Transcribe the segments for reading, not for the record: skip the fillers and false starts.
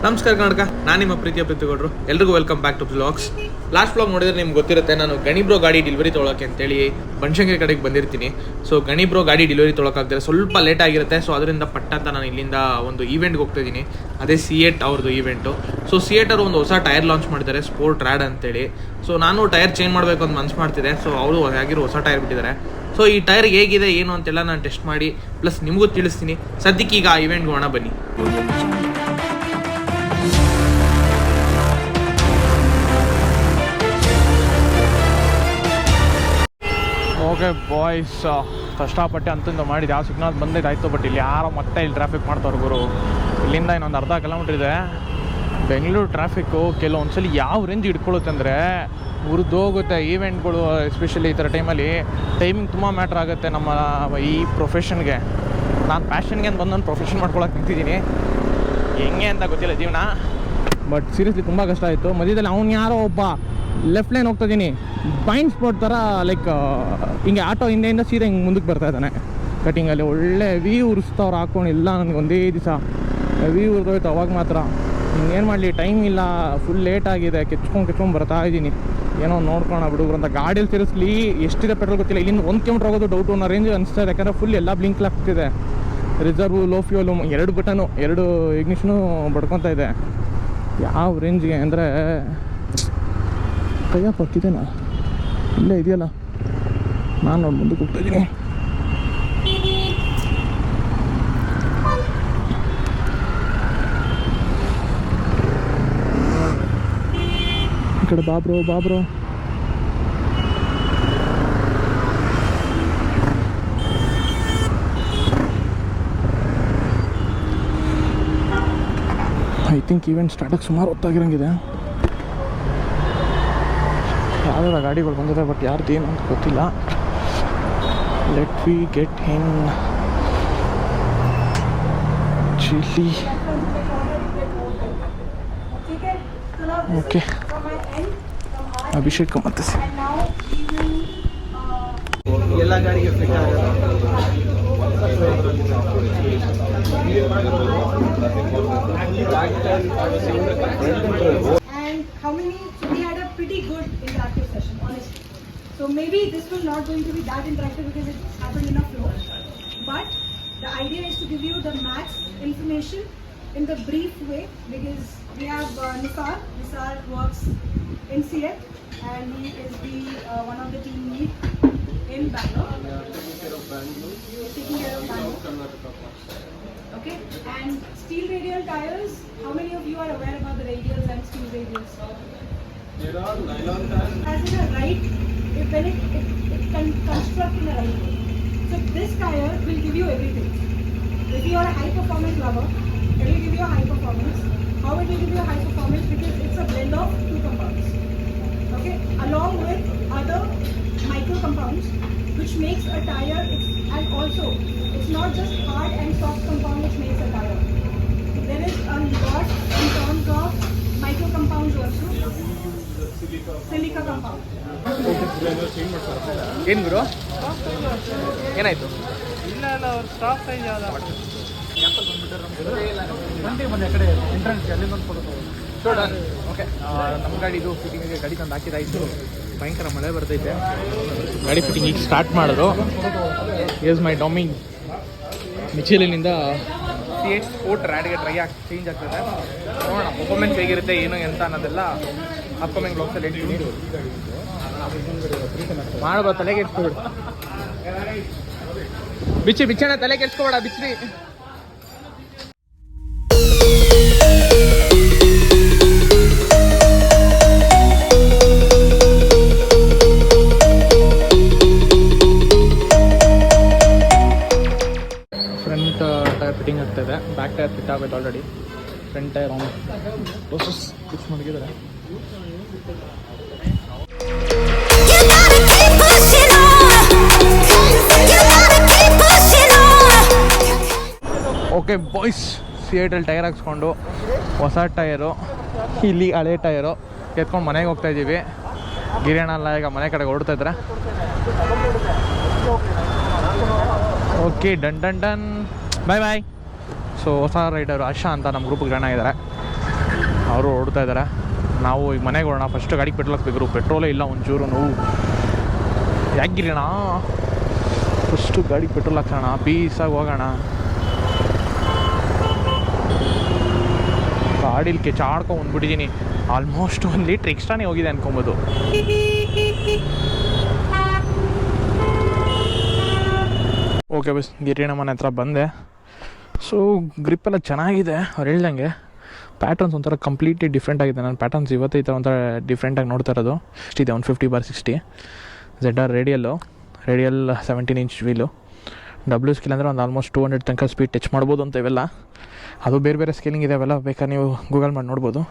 ನಮಸ್ಕಾರ ಕರ್ನಾಟಕ, ನಾನು ನಿಮ್ಮ ಪ್ರೀತಿಯ ಪ್ರೀತಿಗೌಡರು. ಎಲ್ರಿಗೂ welcome back to vlogs. Last vlog ನೋಡಿದ್ರೆ ನಿಮ್ಗೆ ಗೊತ್ತಿರುತ್ತೆ, ನಾನು ಗಣಿಬ್ರೋ ಗಾಡಿ ಡೆಲಿವರಿ ತೊಗೊಳಕ್ಕೆ ಅಂತೇಳಿ ಬನಶಂಕರಿ ಕಡೆಗೆ ಬಂದಿರ್ತೀನಿ. ಸೊ ಗಣಿಬ್ರೋ ಗಾಡಿ ಡೆಲಿವರಿ ತೊಗೊಳಕ್ಕಾಗ್ತಾರೆ, ಸ್ವಲ್ಪ ಲೇಟ್ ಆಗಿರುತ್ತೆ. ಸೊ ಅದರಿಂದ ಪಟ್ಟಂತ ನಾನು ಇಲ್ಲಿಂದ ಒಂದು ಈವೆಂಟ್ಗೆ ಹೋಗ್ತಾ ಇದ್ದೀನಿ. ಅದೇ C8 ಅವ್ರದ್ದು ಈವೆಂಟು. ಸೊ C8 ಅವರು ಒಂದು ಹೊಸ ಟೈರ್ ಲಾಂಚ್ ಮಾಡಿದ್ದಾರೆ, ಸ್ಪೋರ್ಟ್ ರ್ಯಾಡ್ ಅಂತೇಳಿ. ಸೊ ನಾನು ಟೈರ್ ಚೇಂಜ್ ಮಾಡಬೇಕು ಅಂತ ಮನ್ಸು ಮಾಡ್ತಿದ್ದೆ. ಸೊ ಅವರು ಆಗಿರೋ ಹೊಸ ಟೈರ್ ಬಿಟ್ಟಿದ್ದಾರೆ. ಸೊ ಈ ಟೈರ್ ಹೇಗಿದೆ ಏನು ಅಂತೆಲ್ಲ ನಾನು ಟೆಸ್ಟ್ ಮಾಡಿ ಪ್ಲಸ್ ನಿಮಗೂ ತಿಳಿಸ್ತೀನಿ. ಸದ್ಯಕ್ಕೆ ಈಗ ಆ ಈವೆಂಟ್ಗೆ ಹೋಗೋಣ ಬನ್ನಿ. ಓಕೆ ಬಾಯ್ಸ್, ಕಷ್ಟಪಟ್ಟು ಅಂತಂದು ಮಾಡಿದ್ದು ಯಾವ ಸಿಗ್ನಲ್ ಬಂದಿದ್ದಾಯ್ತು. ಬಟ್ ಇಲ್ಲಿ ಯಾರೋ ಮತ್ತೆ ಇಲ್ಲಿ ಟ್ರಾಫಿಕ್ ಮಾಡ್ತಾರೆ ಗುರು. ಇಲ್ಲಿಂದ ಇನ್ನೊಂದು ಅರ್ಧ ಕಿಲೋಮೀಟ್ರ್ ಇದೆ. ಬೆಂಗಳೂರು ಟ್ರಾಫಿಕ್ಕು ಕೆಲವೊಂದ್ಸಲಿ ಯಾವ ರೇಂಜ್ ಹಿಡ್ಕೊಳ್ಳುತ್ತೆ ಅಂದರೆ ಉರಿದೋಗುತ್ತೆ. ಈವೆಂಟ್ಗಳು ಎಸ್ಪೆಷಲಿ ಈ ಥರ ಟೈಮಲ್ಲಿ ಟೈಮಿಂಗ್ ತುಂಬ ಮ್ಯಾಟ್ರ್ ಆಗುತ್ತೆ ನಮ್ಮ ಈ ಪ್ರೊಫೆಷನ್ಗೆ. ನಾನು ಪ್ಯಾಷನ್ಗೆ ಅಂತ ಬಂದು ನಾನು ಪ್ರೊಫೆಷನ್ ಮಾಡ್ಕೊಳಕ್ಕೆ ನಿಂತಿದ್ದೀನಿ. ಹೆಂಗೆ ಅಂತ ಗೊತ್ತಿಲ್ಲ ಜೀವನ, ಬಟ್ ಸೀರಿಯಸ್ಲಿ ತುಂಬ ಕಷ್ಟ ಆಯಿತು. ಮಧ್ಯದಲ್ಲಿ ಅವ್ನು ಯಾರೋ ಒಬ್ಬ ಲೆಫ್ಟ್ ಲೈನ್ ಹೋಗ್ತಾ ಇದ್ದೀನಿ, ಬೈಂಡ್ ಸ್ಪಾಟ್ ಥರ ಲೈಕ್ ಹಿಂಗೆ ಆಟೋ ಹಿಂದೆಯಿಂದ ಸೀದಾ ಹಿಂಗೆ ಮುಂದಕ್ಕೆ ಬರ್ತಾ ಇದ್ದಾನೆ. ಕಟಿಂಗಲ್ಲಿ ಒಳ್ಳೆ ವಿ ಉರಿಸ್ತವ್ರು ಹಾಕ್ಕೊಂಡಿಲ್ಲ. ನನಗೆ ಒಂದೇ ದಿವಸ ವಿ ಉರಿದೋಯ್ತು. ಅವಾಗ ಮಾತ್ರ ಇನ್ನೇನು ಮಾಡಲಿ, ಟೈಮ್ ಇಲ್ಲ, ಫುಲ್ ಲೇಟ್ ಆಗಿದೆ. ಕೆಚ್ಕೊಂಡು ಬರ್ತಾ ಇದ್ದೀನಿ. ಏನೋ ನೋಡ್ಕೋಣ ಬಿಡುಗ್ರು ಅಂತ. ಗಾಡಿಯಲ್ಲಿ ಸೇರಿಸ್ಲಿ ಎಷ್ಟಿದೆ ಪೆಟ್ರೋಲ್ ಗೊತ್ತಿಲ್ಲ. ಇಲ್ಲಿಂದ 1 ಕಿಲೋಮೀಟ್ರ್ ಹೋಗೋದು ಡೌಟು ಅನ್ನೋ ರೇಂಜ್ ಅನಿಸ್ತಾ ಇದೆ. ಯಾಕಂದರೆ ಫುಲ್ ಎಲ್ಲ ಬ್ಲಿಂಕ್ ಆಗ್ತಿದೆ. ರಿಸರ್ವು, ಲೋ ಫ್ಯೂಲು, 2 ಬಟನು, 2 ಇಗ್ನಿಷನು ಬಡ್ಕೊತಾ ಇದೆ. ಯಾವ ರೇಂಜ್ಗೆ ಅಂದರೆ ಕೈಯ ಪಕ್ಕಿದೆನಾ ಇಲ್ಲೇ ಇದೆಯಲ್ಲ. ನಾನು ನೋಡಿ ಮುಂದಕ್ಕೆ ಹೋಗ್ತಾಯಿದ್ದೀನಿ. ಈ ಕಡೆ ಬಾಬ್ರೋ ಐ ಥಿಂಕ್ ಈವೆಂಟ್ ಸ್ಟಾರ್ಟಾಗಿ ಸುಮಾರು ಹೊತ್ತಾಗಿರಂಗಿದೆ. ಯಾವ್ಯಾವ ಗಾಡಿಗಳು ಬಂದಿದೆ, ಬಟ್ ಯಾರ್ದು ಏನು ಅಂತ ಗೊತ್ತಿಲ್ಲ. Let we get in. Chilli okay. Abhishek ಮತ್ತೆ ಎಲ್ಲ ಗಾಡಿಗೆ fit and how many, so we had a pretty good interactive session honestly. So maybe this was not going to be that interactive because it happened in a flow, but the idea is to give you the max information in the brief way, because we have Nisar works in C8 and he is the one of the team lead in Bangalore, taking care of Bangalore. Okay, and steel radial tires, how many of you are aware about the radials and steel radials? There are nylon tires. As in a right, when it can construct in a right way. So this tire will give you everything. If you are a high performance lover, it will give you a high performance. How it will give you a high performance? Because it's a blend of 2 compounds. Okay, along with other micro compounds, which makes a tire, and also it's not just hard and soft compound which makes a tire. There is a lot in terms of micro compounds also. Silica compound. ಏನು ಗುರು ಏನಾಯಿತು? ಇಲ್ಲ ಅವ್ರು stop size ಯಾವ್ದು ಬಂದೆ ಕಡೆ entrance ಅಲ್ಲಿ ಬಂದು okay. ನಮ್ಮ ಗಾಡಿದು ಫಿಟ್ಟಿಂಗಿಗೆ ಗಾಡಿ ತಂದು ಹಾಕಿದಾಯಿತು. ಭಯಂಕರ ಮಳೆ ಬರ್ತೈತೆ. ಗಾಡಿ ಫಿಟ್ಟಿಂಗ್ ಈಗ ಸ್ಟಾರ್ಟ್ ಮಾಡಿದ್ರು. ಈಸ್ ಮೈ ಡಾಮಿಂಗ್ ಮಿಚಿಲಿನಿಂದ C8 ಸ್ಪೋರ್ಟ್ ರ್ಯಾಡ್ಗೆ ಚೇಂಜ್ ಆಗ್ತದೆ. ನೋಡೋಣ ಪರ್ಫಾರ್ಮೆನ್ಸ್ ಹೇಗಿರುತ್ತೆ ಏನು ಎಂತ ಅನ್ನೋದೆಲ್ಲ ಅಪ್ಕಮಿಂಗ್ ಬ್ಲಾಗ್ಸಲ್ಲಿ ಹೇಳ್ತೀನಿ. ಮಾಡಬ ತಲೆ ಕೆಡ್ಸ್ಕೊಬೇಡ, ಬಿಚ್ಚಣ ತಲೆ ಕೆಡ್ಸ್ಕೊಬೇಡ, ಬಿಚ್ಚಿ. ಫ್ರಂಟ್ ಟೈರ್ ಫಿಟ್ಟಿಂಗ್ ಆಗ್ತಾಯಿದೆ, ಬ್ಯಾಕ್ ಟೈರ್ ಫಿಟ್ ಆಗಬೇಕು already. Front tyre on process fix ಮಾಡಿದ್ದಾರೆ. ಓಕೆ ಬಾಯ್ಸ್, C8 ಟೈರ್ ಹಾಕ್ಸ್ಕೊಂಡು ಹೊಸ ಟೈರು, ಇಲ್ಲಿ ಹಳೆ ಟೈರು ಎತ್ಕೊಂಡು ಮನೆಗೆ ಹೋಗ್ತಾಯಿದ್ದೀವಿ. ಗಿರಿಯಣ್ಣ ಎಲ್ಲ ಈಗ ಮನೆ ಕಡೆಗೆ ಹೊರಡ್ತಾಯಿದ್ರೆ. Okay, done bye. ಸೊ ಹೊಸ ರೈಡರು ಆಶಾ ಅಂತ ನಮ್ಮ ಗ್ರೂಪಿಗೆ ಜಾಯ್ನ್ ಆಗಿದ್ದಾರೆ. ಅವರು ಓಡ್ತಾ ಇದ್ದಾರೆ. ನಾವು ಈಗ ಮನೆಗೆ ಹೋಗೋಣ. ಫಸ್ಟ್ ಗಾಡಿಗೆ ಪೆಟ್ರೋಲ್ ಹಾಕ್ಬೇಕು. ಪೆಟ್ರೋಲೇ ಇಲ್ಲ ಒಂಚೂರು. ನೋವು ಯಾಕಿರೋಣ. ಫಸ್ಟು ಗಾಡಿಗೆ ಪೆಟ್ರೋಲ್ ಹಾಕೋಣ, ಪೀಸಾಗಿ ಹೋಗೋಣ. ಗಾಡೀಲಿ ಕೆಚಾಡ್ಕೊಂಡು ಬಂದ್ಬಿಟ್ಟಿದ್ದೀನಿ. ಆಲ್ಮೋಸ್ಟ್ 1 ಲೀಟ್ರ್ ಎಕ್ಸ್ಟ್ರಾನೇ ಹೋಗಿದೆ ಅನ್ಕೊಬೋದು. ಓಕೆ ಬಸ್, ಗಿರಿಯಣ್ಣ ಮನೆ ಹತ್ರ ಬಂದೆ. ಸೊ ಗ್ರಿಪ್ಪೆಲ್ಲ ಚೆನ್ನಾಗಿದೆ. ಅವ್ರು ಹೇಳ್ದಂಗೆ ಪ್ಯಾಟರ್ನ್ಸ್ ಒಂಥರ ಕಂಪ್ಲೀಟ್ಲಿ ಡಿಫ್ರೆಂಟ್ ಆಗಿದೆ. ನಾನು ಪ್ಯಾಟರ್ನ್ಸ್ ಇವತ್ತು ಈ ಥರ ಒಂಥರ ಡಿಫ್ರೆಂಟಾಗಿ ನೋಡ್ತಾ ಇರೋದು. ಇಷ್ಟಿದೆ 150/60 ZR radial 17 inch wheel. W scale ಅಂದರೆ ಒಂದು ಆಲ್ಮೋಸ್ಟ್ 200 ತನಕ ಸ್ಪೀಡ್ ಟಚ್ ಮಾಡ್ಬೋದು ಅಂತ. ಇವೆಲ್ಲ ಅದು ಬೇರೆ ಬೇರೆ ಸ್ಕೇಲಿಂಗ್ ಇದೆ. ಅವೆಲ್ಲ ಬೇಕಾದ್ರೆ ನೀವು ಗೂಗಲ್ ಮಾಡಿ ನೋಡ್ಬೋದು.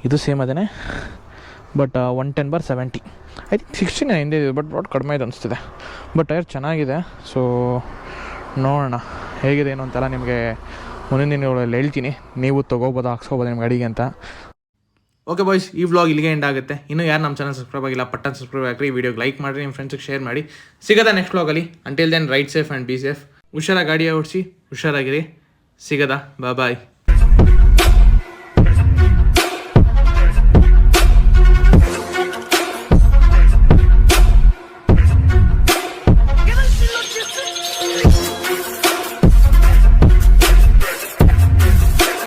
ಇದು ಸೇಮ್ ಅದೇ, ಬಟ್ 110/70. ಐ ಥಿಂಕ್ 60 ಹಿಂದೆ ಇದೆ, ಬಟ್ ರೋಡ್ ಕಡಿಮೆ ಇದೆ ಅನಿಸ್ತಿದೆ. ಬಟ್ ಟೈರ್ ಚೆನ್ನಾಗಿದೆ. ಸೊ ನೋಡೋಣ ಹೇಗಿದೆ ಏನು ಅಂತೆಲ್ಲ ನಿಮಗೆ ಮುಂದಿನ ದಿನಗಳಲ್ಲಿ ಹೇಳ್ತೀನಿ. ನೀವು ತೊಗೋಬೋದು, ಹಾಕ್ಸ್ಕೊಬೋದು ನಿಮ್ಮ ಗಾಡಿಗೆ ಅಂತ. ಓಕೆ ಬಾಯ್ಸ್, ಈ ವ್ಲಾಗ್ ಇಲ್ಲಿಗೆ ಎಂಡ್ ಆಗುತ್ತೆ. ಇನ್ನೂ ಯಾರು ನಮ್ಮ ಚಾನಲ್ ಸಬ್ಸ್ಕ್ರೈಬ್ ಆಗಿಲ್ಲ, ಪಟ್ಟನ್ ಸಬ್ಸ್ಕ್ರೈಬ್ ಆಗಿರಿ. ಈ ವಿಡಿಯೋಗೆ ಲೈಕ್ ಮಾಡಿರಿ, ನಿಮ್ಮ ಫ್ರೆಂಡ್ಸಿಗೆ ಶೇರ್ ಮಾಡಿ. ಸಿಗದ ನೆಕ್ಸ್ಟ್ ವ್ಲಾಗಲ್ಲಿ. Until then ride safe and be safe. ಹುಷಾರಾಗಿ ಗಾಡಿ ಓಡಿಸಿ, ಹುಷಾರಾಗಿರಿ. ಸಿಗದ, ಬಾಯ್.